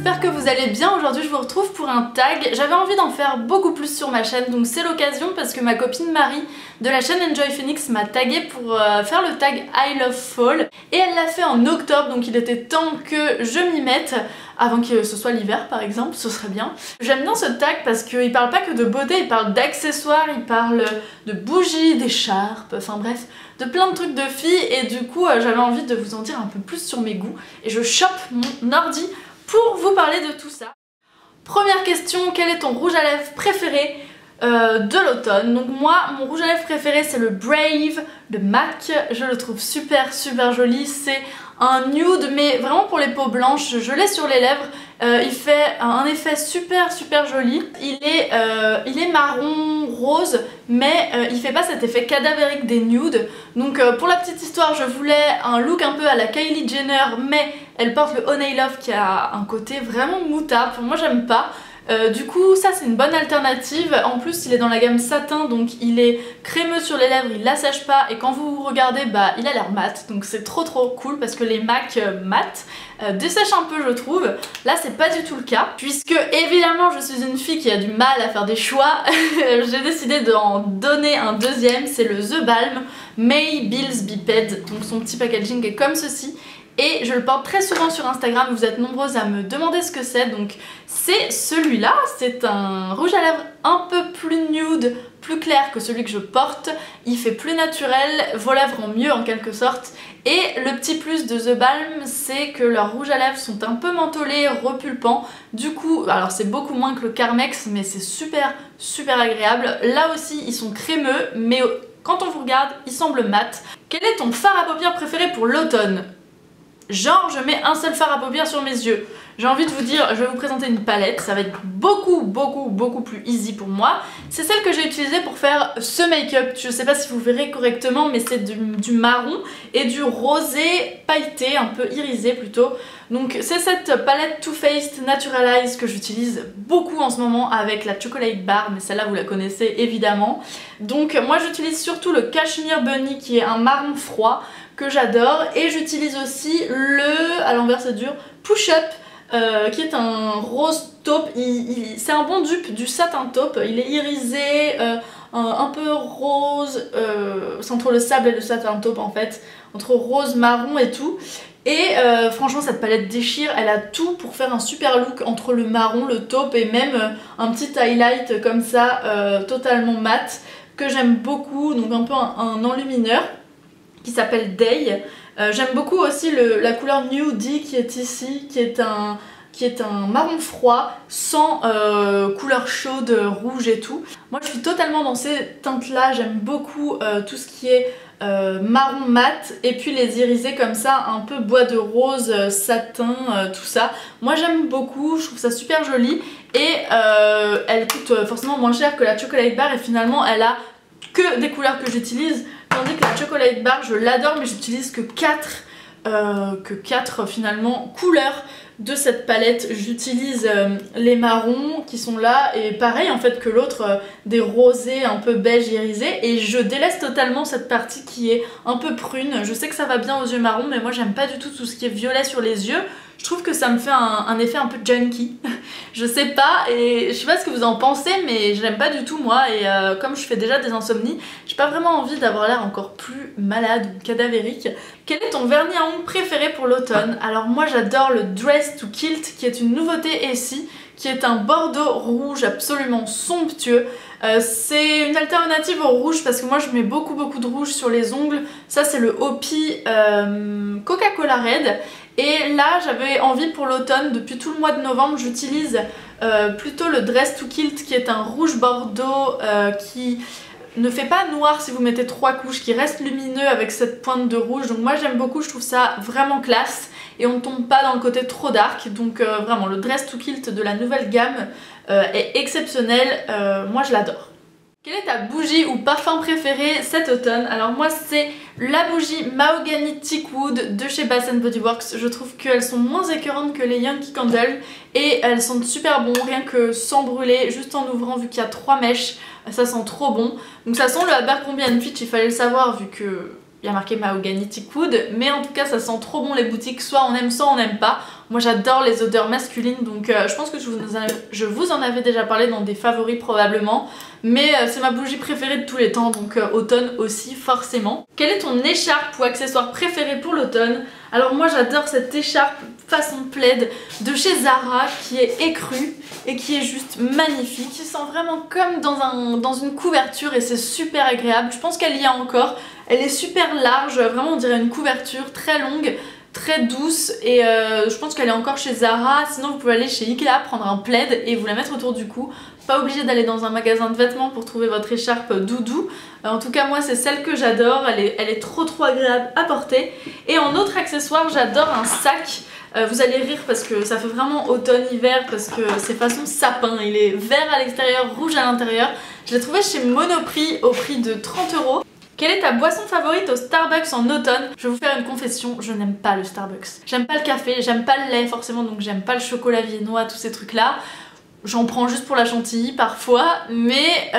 j'espère que vous allez bien. Aujourd'hui je vous retrouve pour un tag. J'avais envie d'en faire beaucoup plus sur ma chaîne, donc c'est l'occasion parce que ma copine Marie de la chaîne Enjoy Phoenix m'a tagué pour faire le tag I Love Fall. Et elle l'a fait en octobre, donc il était temps que je m'y mette. Avant que ce soit l'hiver par exemple, ce serait bien. J'aime bien ce tag parce qu'il parle pas que de beauté, il parle d'accessoires, il parle de bougies, d'écharpes, enfin bref, de plein de trucs de filles. Et du coup j'avais envie de vous en dire un peu plus sur mes goûts. Et je chope mon ordi pour vous parler de tout ça. Première question, quel est ton rouge à lèvres préféré de l'automne? Donc moi, mon rouge à lèvres préféré c'est le Brave de MAC. Je le trouve super joli. C'est un nude mais vraiment pour les peaux blanches. Je l'ai sur les lèvres. Il fait un effet super joli. Il est marron rose mais il fait pas cet effet cadavérique des nudes. Donc pour la petite histoire, je voulais un look un peu à la Kylie Jenner mais elle porte le Honey Love qui a un côté vraiment moutarde. Pour moi j'aime pas. Du coup ça c'est une bonne alternative. En plus il est dans la gamme satin, donc il est crémeux sur les lèvres, il l'assèche pas et quand vous regardez bah il a l'air mat, donc c'est trop cool parce que les MAC mat dessèchent un peu je trouve. Là c'est pas du tout le cas puisque évidemment je suis une fille qui a du mal à faire des choix. J'ai décidé d'en donner un deuxième, c'est le The Balm May Bills Biped. Donc son petit packaging est comme ceci. Et je le porte très souvent sur Instagram, vous êtes nombreuses à me demander ce que c'est, donc c'est celui-là. C'est un rouge à lèvres un peu plus nude, plus clair que celui que je porte. Il fait plus naturel, vos lèvres en mieux en quelque sorte. Et le petit plus de The Balm, c'est que leurs rouges à lèvres sont un peu mentholés, repulpants. Du coup, alors c'est beaucoup moins que le Carmex, mais c'est super agréable. Là aussi, ils sont crémeux, mais quand on vous regarde, ils semblent mat. Quel est ton fard à paupières préféré pour l'automne? Genre je mets un seul fard à paupières sur mes yeux. J'ai envie de vous dire, je vais vous présenter une palette, ça va être beaucoup plus easy pour moi. C'est celle que j'ai utilisée pour faire ce make-up. Je sais pas si vous verrez correctement mais c'est du marron et du rosé pailleté, un peu irisé plutôt. Donc c'est cette palette Too Faced Naturalize que j'utilise beaucoup en ce moment avec la Chocolate Bar, mais celle-là vous la connaissez évidemment. Donc moi j'utilise surtout le Cashmere Bunny qui est un marron froid que j'adore, et j'utilise aussi le, à l'envers c'est dur, Push Up qui est un rose taupe. C'est un bon dupe du satin taupe, il est irisé, un peu rose, c'est entre le sable et le satin taupe en fait, entre rose, marron et tout. Et franchement cette palette déchire, elle a tout pour faire un super look entre le marron, le taupe et même un petit highlight comme ça totalement mat que j'aime beaucoup, donc un peu un enlumineur qui s'appelle Day. J'aime beaucoup aussi la couleur Nudie qui est ici, qui est un marron froid sans couleur chaude, rouge et tout. Moi je suis totalement dans ces teintes là, j'aime beaucoup tout ce qui est marron mat et puis les irisés comme ça, un peu bois de rose, satin, tout ça. Moi j'aime beaucoup, je trouve ça super joli et elle coûte forcément moins cher que la Chocolate Bar et finalement elle a que des couleurs que j'utilise. Tandis que la Chocolate Bar, je l'adore mais j'utilise que 4 finalement couleurs de cette palette. J'utilise les marrons qui sont là et pareil en fait que l'autre, des rosés un peu beige irisés, et je délaisse totalement cette partie qui est un peu prune. Je sais que ça va bien aux yeux marrons mais moi j'aime pas du tout tout ce qui est violet sur les yeux. Je trouve que ça me fait un effet un peu junky. Je sais pas, et je sais pas ce que vous en pensez mais je l'aime pas du tout moi, et comme je fais déjà des insomnies, j'ai pas vraiment envie d'avoir l'air encore plus malade ou cadavérique. Quel est ton vernis à ongles préféré pour l'automne? Alors moi j'adore le Dress to Kilt qui est une nouveauté ici, qui est un bordeaux rouge absolument somptueux. C'est une alternative au rouge parce que moi je mets beaucoup de rouge sur les ongles. Ça c'est le Hopi Coca-Cola Red. Et là j'avais envie pour l'automne, depuis tout le mois de novembre j'utilise plutôt le Dress to Kilt qui est un rouge bordeaux qui ne fait pas noir si vous mettez 3 couches, qui reste lumineux avec cette pointe de rouge. Donc moi j'aime beaucoup, je trouve ça vraiment classe et on ne tombe pas dans le côté trop dark. Donc vraiment le Dress to Kilt de la nouvelle gamme est exceptionnel, moi je l'adore. Quelle est ta bougie ou parfum préféré cet automne? Alors moi c'est la bougie Mahogany Teak Wood de chez Bath & Body Works. Je trouve qu'elles sont moins écœurantes que les Yankee Candle et elles sentent super bon, rien que sans brûler, juste en ouvrant, vu qu'il y a 3 mèches, ça sent trop bon. Donc ça sent le Abercrombie & Fitch, il fallait le savoir vu que il y a marqué Mahogany Teakwood, mais en tout cas ça sent trop bon les boutiques, soit on aime soit on n'aime pas. Moi j'adore les odeurs masculines, donc je pense que je vous en avais déjà parlé dans des favoris probablement, mais c'est ma bougie préférée de tous les temps, donc automne aussi forcément. Quelle est ton écharpe ou accessoire préféré pour l'automne? Alors moi j'adore cette écharpe façon plaid de chez Zara qui est écrue et qui est juste magnifique, qui sent vraiment comme dans une couverture et c'est super agréable. Je pense qu'elle y a encore, elle est super large, vraiment on dirait une couverture très longue, très douce et je pense qu'elle est encore chez Zara. Sinon vous pouvez aller chez Ikea, prendre un plaid et vous la mettre autour du cou. Pas obligé d'aller dans un magasin de vêtements pour trouver votre écharpe doudou. En tout cas moi c'est celle que j'adore, elle est trop agréable à porter. Et en autre accessoire j'adore un sac. Vous allez rire parce que ça fait vraiment automne-hiver parce que c'est façon sapin, il est vert à l'extérieur, rouge à l'intérieur. Je l'ai trouvé chez Monoprix au prix de 30 €. Quelle est ta boisson favorite au Starbucks en automne? Je vais vous faire une confession, je n'aime pas le Starbucks. J'aime pas le café, j'aime pas le lait forcément, donc j'aime pas le chocolat viennois, tous ces trucs là. J'en prends juste pour la chantilly parfois, mais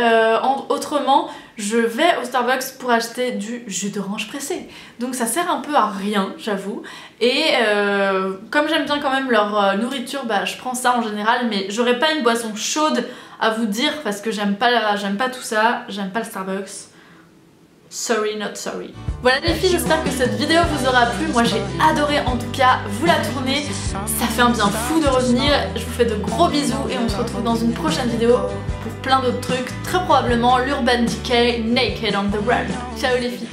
autrement, je vais au Starbucks pour acheter du jus d'orange pressé. Donc ça sert un peu à rien, j'avoue. Et comme j'aime bien quand même leur nourriture, bah, je prends ça en général, mais j'aurais pas une boisson chaude à vous dire parce que j'aime pas tout ça, j'aime pas le Starbucks. Sorry not sorry. Voilà les filles, j'espère que cette vidéo vous aura plu. Moi j'ai adoré en tout cas vous la tourner. Ça fait un bien fou de revenir. Je vous fais de gros bisous et on se retrouve dans une prochaine vidéo pour plein d'autres trucs. Très probablement l'Urban Decay Naked on the Run. Ciao les filles.